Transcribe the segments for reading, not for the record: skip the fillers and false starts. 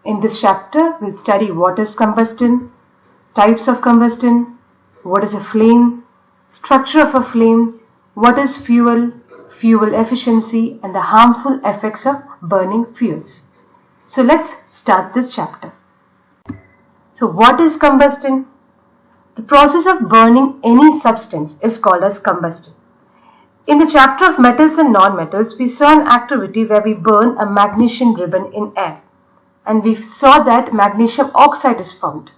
In this chapter, we'll study what is combustion, types of combustion, what is a flame, structure of a flame, what is fuel, fuel efficiency, and the harmful effects of burning fuels. So let's start this chapter. So what is combustion? The process of burning any substance is called as combustion. In the chapter of metals and non-metals, we saw an activity where we burn a magnesium ribbon in air, and we saw that magnesium oxide is formed.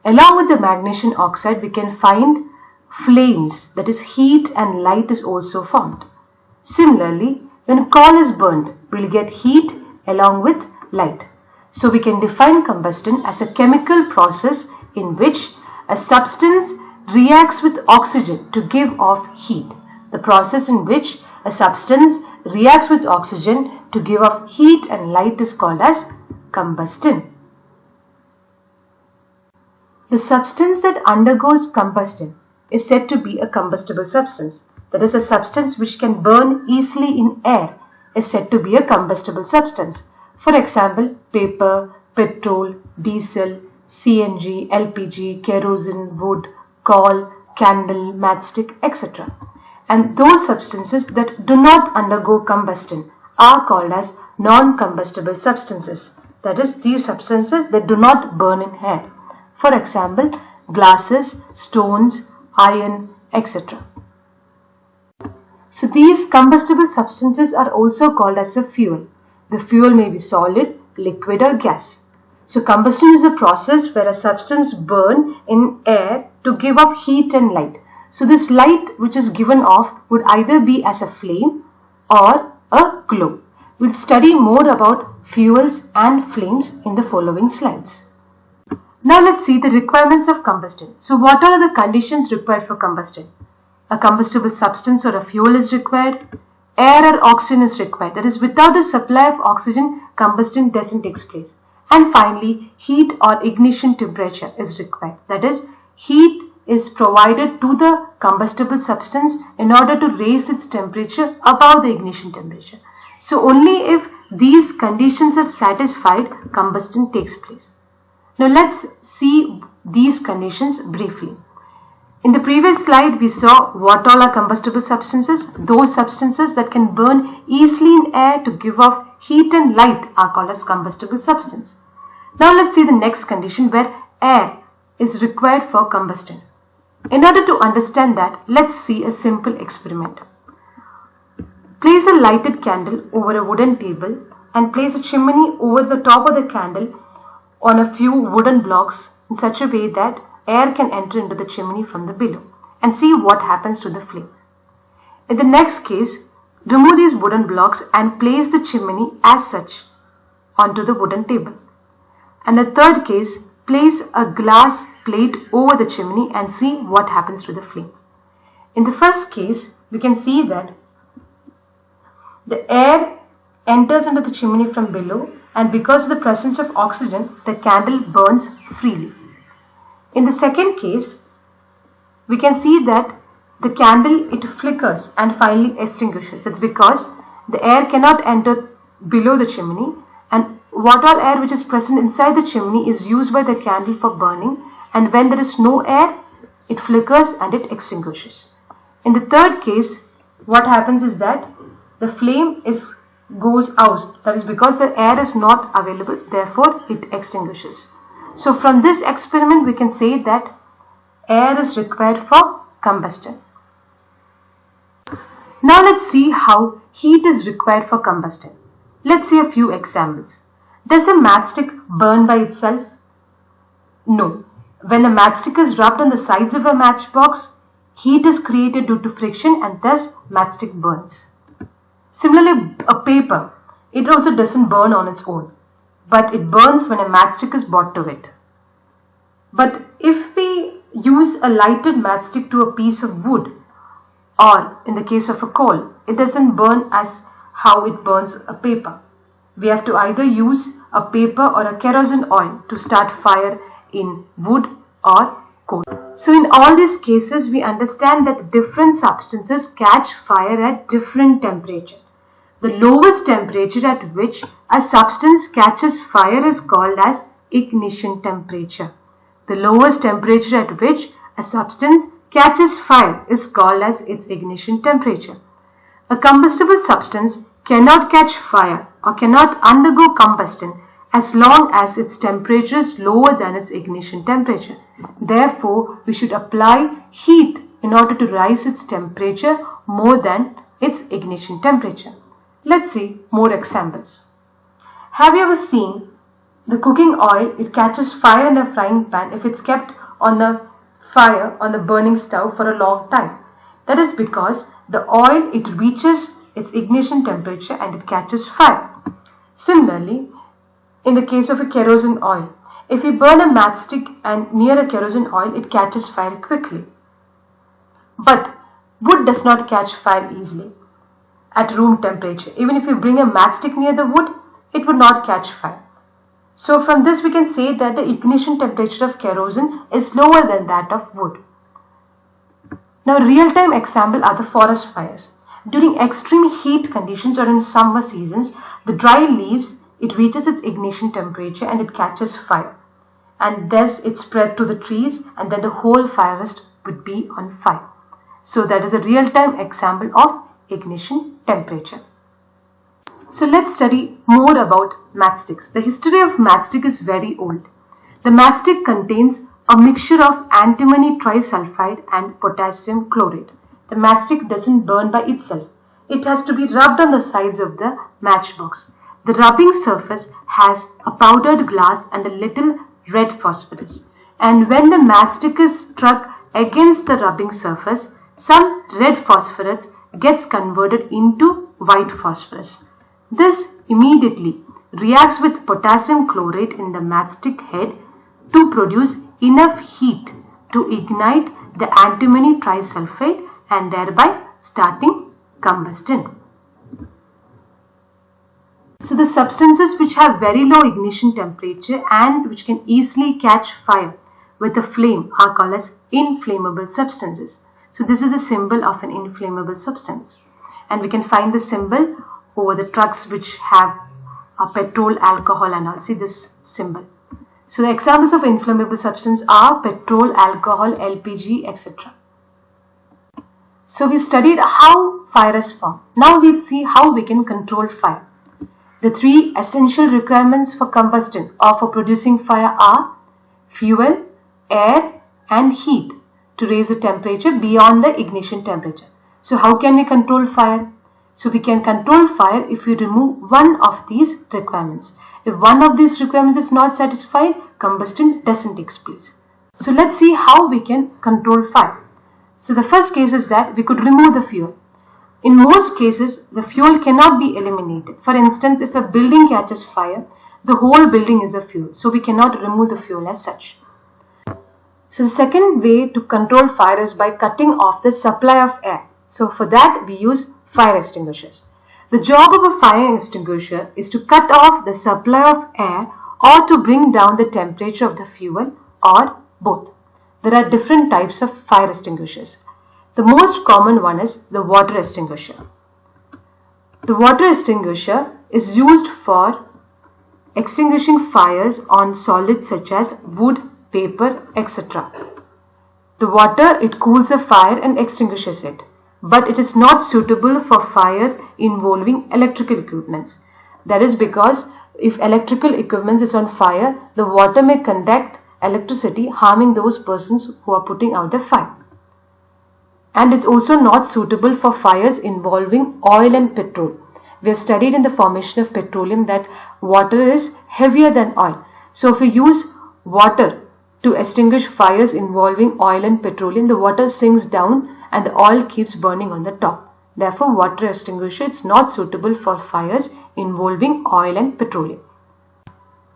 Along with the magnesium oxide, we can find flames, that is heat and light is also formed. Similarly, when coal is burned, we'll get heat along with light. So we can define combustion as a chemical process in which a substance reacts with oxygen to give off heat. The process in which a substance reacts with oxygen to give off heat and light is called as combustion. The substance that undergoes combustion is said to be a combustible substance. That is, a substance which can burn easily in air is said to be a combustible substance. For example, paper, petrol, diesel, CNG, LPG, kerosene, wood, coal, candle, matchstick, etc. And those substances that do not undergo combustion are called as non-combustible substances. That is, these substances that do not burn in air. For example, glasses, stones, iron, etc. So these combustible substances are also called as a fuel. The fuel may be solid, liquid or gas. So combustion is a process where a substance burns in air to give off heat and light. So this light which is given off would either be as a flame or a glow. We'll study more about fuels and flames in the following slides. Now let's see the requirements of combustion. So what are the conditions required for combustion? A combustible substance or a fuel is required. Air or oxygen is required. That is, without the supply of oxygen, combustion doesn't take place. And finally, heat or ignition temperature is required. That is, heat is provided to the combustible substance in order to raise its temperature above the ignition temperature. So only if these conditions are satisfied, combustion takes place. Now let's see these conditions briefly. In the previous slide, we saw what all are combustible substances. Those substances that can burn easily in air to give off heat and light are called as combustible substance. Now let's see the next condition where air is required for combustion. In order to understand that, let's see a simple experiment. Place a lighted candle over a wooden table and place a chimney over the top of the candle on a few wooden blocks in such a way that air can enter into the chimney from the below, and see what happens to the flame. In the next case, remove these wooden blocks and place the chimney as such onto the wooden table. And the third case, place a glass plate over the chimney and see what happens to the flame. In the first case, we can see that the air enters into the chimney from below, and because of the presence of oxygen, the candle burns freely. In the second case, we can see that the candle, it flickers and finally extinguishes. It's because the air cannot enter below the chimney, and what all air which is present inside the chimney is used by the candle for burning, and when there is no air, it flickers and it extinguishes. In the third case, what happens is that the flame goes out. That is because the air is not available, therefore it extinguishes. So from this experiment, we can say that air is required for combustion. Now let's see how heat is required for combustion. Let's see a few examples. Does a matchstick burn by itself? No. When a matchstick is rubbed on the sides of a matchbox, heat is created due to friction and thus matchstick burns. Similarly, a paper, it also doesn't burn on its own, but it burns when a matchstick is brought to it. But if we use a lighted matchstick to a piece of wood, or in the case of a coal, it doesn't burn as how it burns a paper. We have to either use a paper or a kerosene oil to start fire in wood or coal. So in all these cases, we understand that different substances catch fire at different temperature. The lowest temperature at which a substance catches fire is called as ignition temperature. The lowest temperature at which a substance catches fire is called as its ignition temperature. A combustible substance cannot catch fire or cannot undergo combustion as long as its temperature is lower than its ignition temperature. Therefore, we should apply heat in order to rise its temperature more than its ignition temperature. Let's see more examples. Have you ever seen the cooking oil? It catches fire in a frying pan if it's kept on a fire on the burning stove for a long time. That is because the oil, it reaches its ignition temperature and it catches fire. Similarly, in the case of a kerosene oil, if you burn a matchstick and near a kerosene oil, it catches fire quickly. But wood does not catch fire easily at room temperature. Even if you bring a matchstick near the wood, it would not catch fire. So from this we can say that the ignition temperature of kerosene is lower than that of wood. Now, real-time example are the forest fires. During extreme heat conditions or in summer seasons, the dry leaves, it reaches its ignition temperature and it catches fire. And thus it spread to the trees and then the whole forest would be on fire. So that is a real-time example of ignition temperature. So let's study more about matchsticks. The history of matchstick is very old. The matchstick contains a mixture of antimony trisulfide and potassium chloride. The matchstick doesn't burn by itself. It has to be rubbed on the sides of the matchbox. The rubbing surface has a powdered glass and a little red phosphorus. And when the matchstick is struck against the rubbing surface, some red phosphorus gets converted into white phosphorus. This immediately reacts with potassium chloride in the matchstick head to produce enough heat to ignite the antimony trisulfide and thereby starting combustion. So the substances which have very low ignition temperature and which can easily catch fire with a flame are called as inflammable substances. So this is a symbol of an inflammable substance, and we can find the symbol over the trucks which have a petrol, alcohol and all. See this symbol. So the examples of inflammable substance are petrol, alcohol, LPG, etc. So we studied how fire is formed. Now we'll see how we can control fire. The three essential requirements for combustion or for producing fire are fuel, air and heat to raise the temperature beyond the ignition temperature. So how can we control fire? So we can control fire if we remove one of these requirements. If one of these requirements is not satisfied, combustion doesn't take place. So let's see how we can control fire. So the first case is that we could remove the fuel. In most cases, the fuel cannot be eliminated. For instance, if a building catches fire, the whole building is a fuel. So we cannot remove the fuel as such. So the second way to control fire is by cutting off the supply of air. So for that we use fire extinguishers. The job of a fire extinguisher is to cut off the supply of air or to bring down the temperature of the fuel or both. There are different types of fire extinguishers. The most common one is the water extinguisher. The water extinguisher is used for extinguishing fires on solids such as wood, paper, etc. The water, it cools the fire and extinguishes it, but it is not suitable for fires involving electrical equipments. That is because if electrical equipment is on fire, the water may conduct electricity, harming those persons who are putting out the fire. And it's also not suitable for fires involving oil and petrol. We have studied in the formation of petroleum that water is heavier than oil. So if we use water to extinguish fires involving oil and petroleum, the water sinks down and the oil keeps burning on the top. Therefore, water extinguisher is not suitable for fires involving oil and petroleum.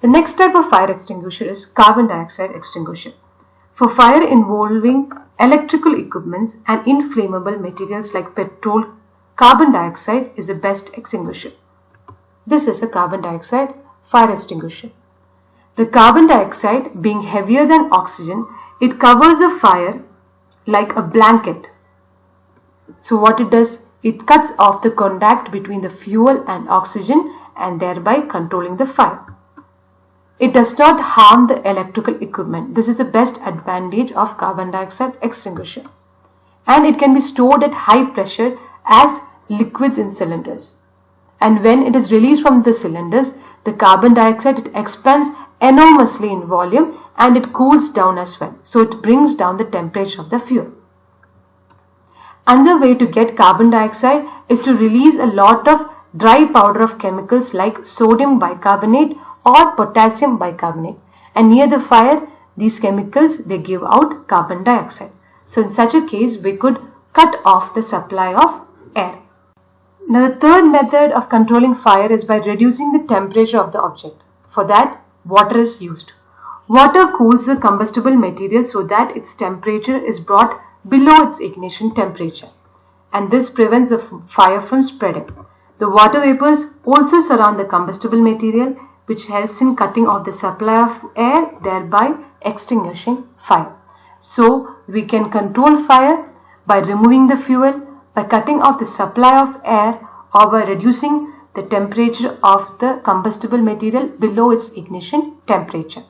The next type of fire extinguisher is carbon dioxide extinguisher. For fire involving electrical equipments and inflammable materials like petrol, carbon dioxide is the best extinguisher. This is a carbon dioxide fire extinguisher. The carbon dioxide, being heavier than oxygen, it covers the fire like a blanket. So what it does, it cuts off the contact between the fuel and oxygen and thereby controlling the fire. It does not harm the electrical equipment. This is the best advantage of carbon dioxide extinguisher. And it can be stored at high pressure as liquids in cylinders. And when it is released from the cylinders, the carbon dioxide, it expands enormously in volume and it cools down as well. So it brings down the temperature of the fuel. Another way to get carbon dioxide is to release a lot of dry powder of chemicals like sodium bicarbonate or potassium bicarbonate, and near the fire these chemicals, they give out carbon dioxide. So in such a case we could cut off the supply of air. Now the third method of controlling fire is by reducing the temperature of the object. For that, water is used. Water cools the combustible material so that its temperature is brought below its ignition temperature, and this prevents the fire from spreading. The water vapors also surround the combustible material, which helps in cutting off the supply of air, thereby extinguishing fire. So we can control fire by removing the fuel, by cutting off the supply of air, or by reducing the temperature of the combustible material below its ignition temperature.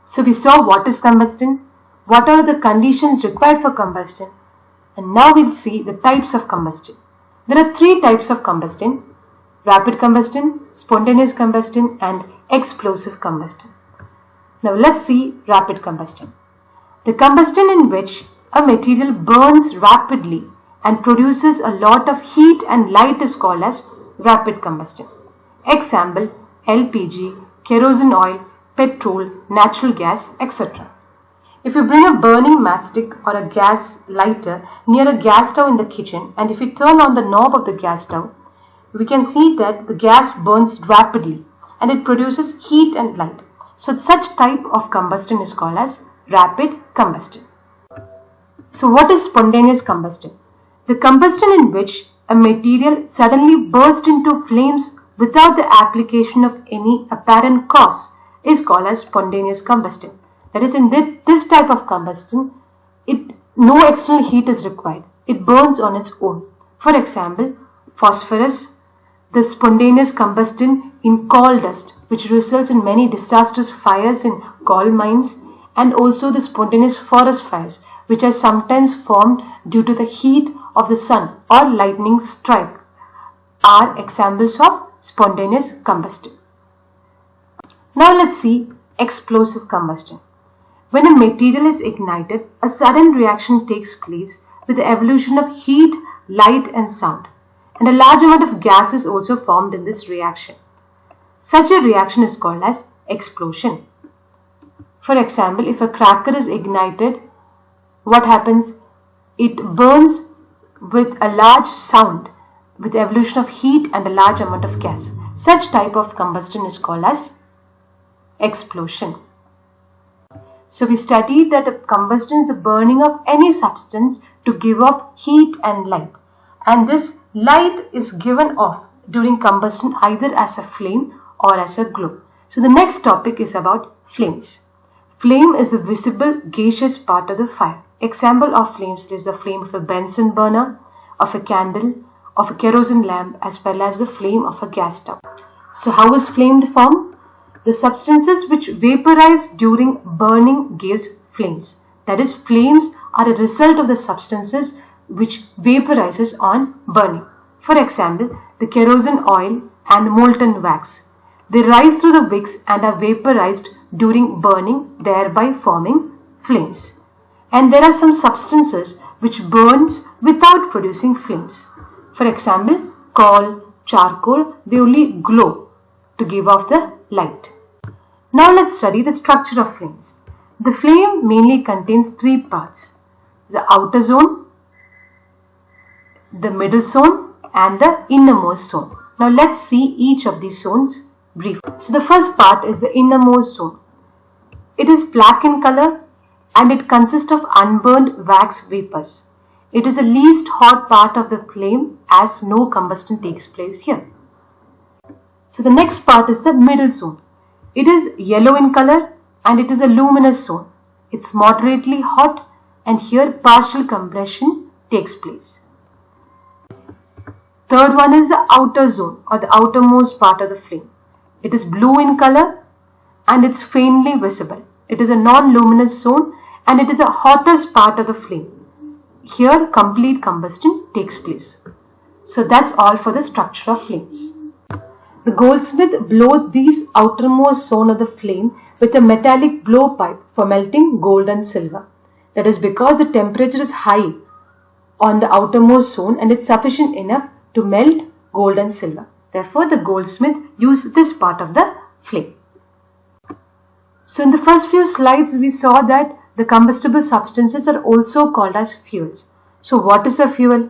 So we saw what is combustion, what are the conditions required for combustion, and now we'll see the types of combustion. There are three types of combustion: rapid combustion, spontaneous combustion, and explosive combustion. Now let's see rapid combustion. The combustion in which a material burns rapidly and produces a lot of heat and light is called as rapid combustion. Example: LPG, kerosene oil, petrol, natural gas, etc. If you bring a burning matchstick or a gas lighter near a gas stove in the kitchen, and if you turn on the knob of the gas stove, we can see that the gas burns rapidly and it produces heat and light. So such type of combustion is called as rapid combustion. So what is spontaneous combustion? The combustion in which a material suddenly bursts into flames without the application of any apparent cause is called as spontaneous combustion. That is, in this type of combustion, no external heat is required. It burns on its own. For example, phosphorus, the spontaneous combustion in coal dust, which results in many disastrous fires in coal mines, and also the spontaneous forest fires, which are sometimes formed due to the heat of the sun or lightning strike, are examples of spontaneous combustion. Now let's see explosive combustion. When a material is ignited, a sudden reaction takes place with the evolution of heat, light and sound, and a large amount of gas is also formed in this reaction. Such a reaction is called as explosion. For example, if a cracker is ignited, what happens? It burns with a large sound, with the evolution of heat and a large amount of gas. Such type of combustion is called as explosion. So we studied that a combustion is the burning of any substance to give off heat and light, and this light is given off during combustion either as a flame or as a glow. So the next topic is about flames. Flame is a visible gaseous part of the fire. Example of flames is the flame of a Bunsen burner, of a candle, of a kerosene lamp, as well as the flame of a gas stove. So how is flame formed? The substances which vaporize during burning gives flames. That is, flames are a result of the substances which vaporizes on burning. For example, the kerosene oil and molten wax. They rise through the wicks and are vaporized during burning, thereby forming flames. And there are some substances which burns without producing flames. For example, coal, charcoal, they only glow to give off the light. Now let's study the structure of flames. The flame mainly contains three parts: the outer zone, the middle zone and the innermost zone. Now let's see each of these zones briefly. So the first part is the innermost zone. It is black in color and it consists of unburned wax vapors. It is the least hot part of the flame as no combustion takes place here. So the next part is the middle zone. It is yellow in color and it is a luminous zone. It's moderately hot and here partial combustion takes place. Third one is the outer zone or the outermost part of the flame. It is blue in color and it's faintly visible. It is a non-luminous zone and it is the hottest part of the flame. Here complete combustion takes place. So that's all for the structure of flames. The goldsmith blows these outermost zone of the flame with a metallic blowpipe for melting gold and silver. That is because the temperature is high on the outermost zone and it's sufficient enough to melt gold and silver. Therefore, the goldsmith used this part of the flame. So in the first few slides, we saw that the combustible substances are also called as fuels. So what is a fuel?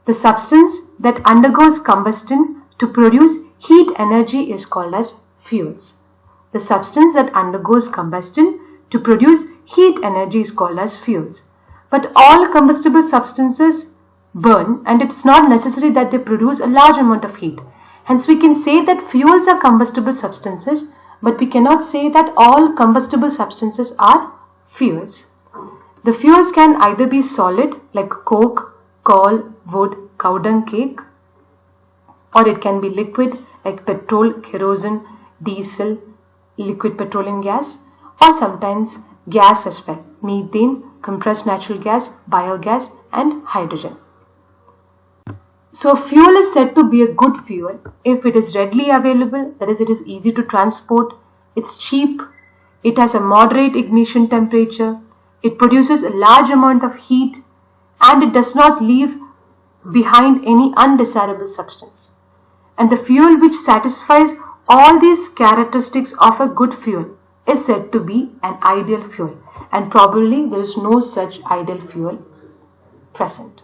The substance that undergoes combustion to produce heat energy is called as fuels. The substance that undergoes combustion to produce heat energy is called as fuels. But all combustible substances burn and it's not necessary that they produce a large amount of heat. Hence we can say that fuels are combustible substances, but we cannot say that all combustible substances are fuels. The fuels can either be solid like coke, coal, wood, cow dung cake, or it can be liquid like petrol, kerosene, diesel, liquid petroleum gas, or sometimes gas as well, methane, compressed natural gas, biogas and hydrogen. So fuel is said to be a good fuel if it is readily available, that is, it is easy to transport, it's cheap, it has a moderate ignition temperature, it produces a large amount of heat, and it does not leave behind any undesirable substance. And the fuel which satisfies all these characteristics of a good fuel is said to be an ideal fuel, and probably there is no such ideal fuel present.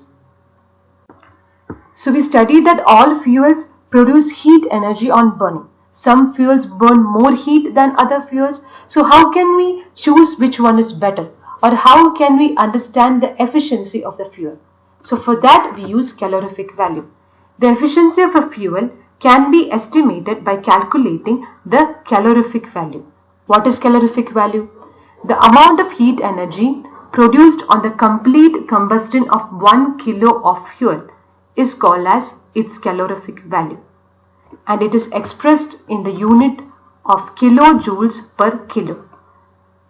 So we studied that all fuels produce heat energy on burning. Some fuels burn more heat than other fuels. So how can we choose which one is better? Or how can we understand the efficiency of the fuel? So for that we use calorific value. The efficiency of a fuel can be estimated by calculating the calorific value. What is calorific value? The amount of heat energy produced on the complete combustion of 1 kilo of fuel is called as its calorific value, and it is expressed in the unit of kilojoules per kilo.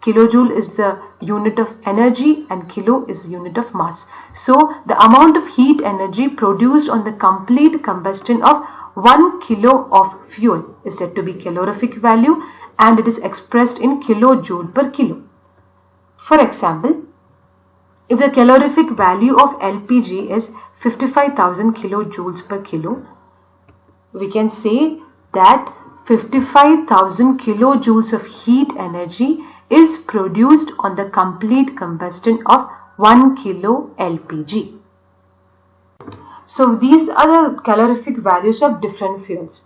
Kilojoule is the unit of energy and kilo is the unit of mass. So the amount of heat energy produced on the complete combustion of 1 kilo of fuel is said to be calorific value, and it is expressed in kilojoule per kilo. For example, if the calorific value of LPG is 55,000 kilojoules per kilo, we can say that 55,000 kilojoules of heat energy is produced on the complete combustion of 1 kilo LPG. So these are the calorific values of different fuels.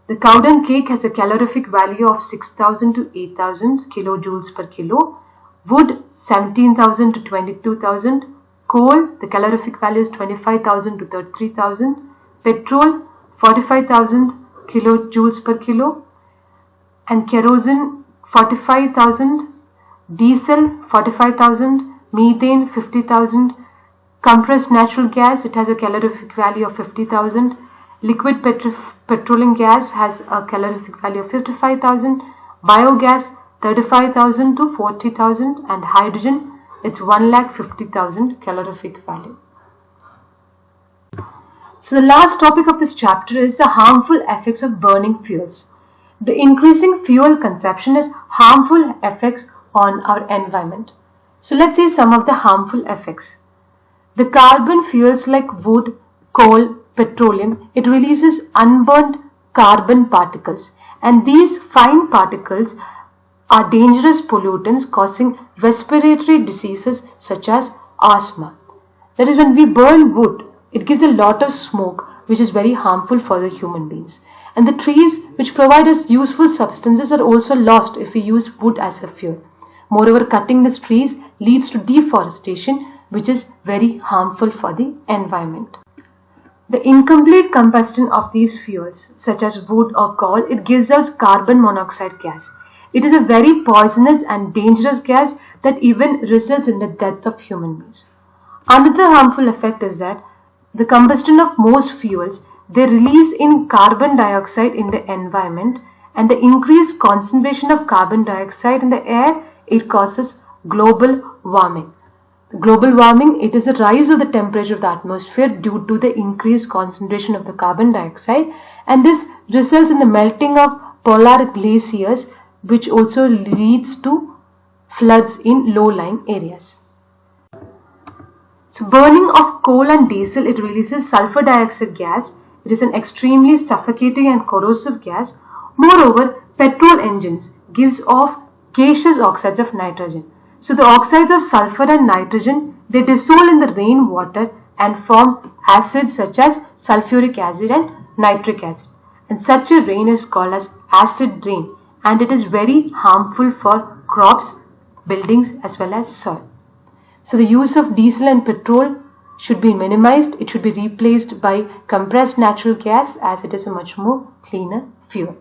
The cow dung cake has a calorific value of 6,000 to 8,000 kilojoules per kilo. Wood 17,000 to 22,000. Coal, the calorific value is 25,000 to 33,000. Petrol 45,000 kilojoules per kilo. And kerosene 45,000. Diesel 45,000. Methane 50,000. Compressed natural gas, it has a calorific value of 50,000. Liquid petroleum gas has a calorific value of 55,000. Biogas 35,000 to 40,000, and hydrogen, it's 1,50,000 calorific value. So the last topic of this chapter is the harmful effects of burning fuels. The increasing fuel consumption has harmful effects on our environment. So let's see some of the harmful effects. The carbon fuels like wood, coal, petroleum, it releases unburnt carbon particles, and these fine particles are dangerous pollutants causing respiratory diseases such as asthma. That is, when we burn wood, it gives a lot of smoke which is very harmful for the human beings. And the trees which provide us useful substances are also lost if we use wood as a fuel. Moreover, cutting these trees leads to deforestation, which is very harmful for the environment. The incomplete combustion of these fuels, such as wood or coal, it gives us carbon monoxide gas. It is a very poisonous and dangerous gas that even results in the death of human beings. Another harmful effect is that the combustion of most fuels they release in carbon dioxide in the environment, and the increased concentration of carbon dioxide in the air, it causes global warming. Global warming, it is a rise of the temperature of the atmosphere due to the increased concentration of the carbon dioxide, and this results in the melting of polar glaciers, which also leads to floods in low-lying areas. So burning of coal and diesel, it releases sulfur dioxide gas. It is an extremely suffocating and corrosive gas. Moreover, petrol engines gives off gaseous oxides of nitrogen. So the oxides of sulfur and nitrogen, they dissolve in the rainwater and form acids such as sulfuric acid and nitric acid. And such a rain is called as acid rain, and it is very harmful for crops, buildings as well as soil. So the use of diesel and petrol should be minimized. It should be replaced by compressed natural gas, as it is a much more cleaner fuel.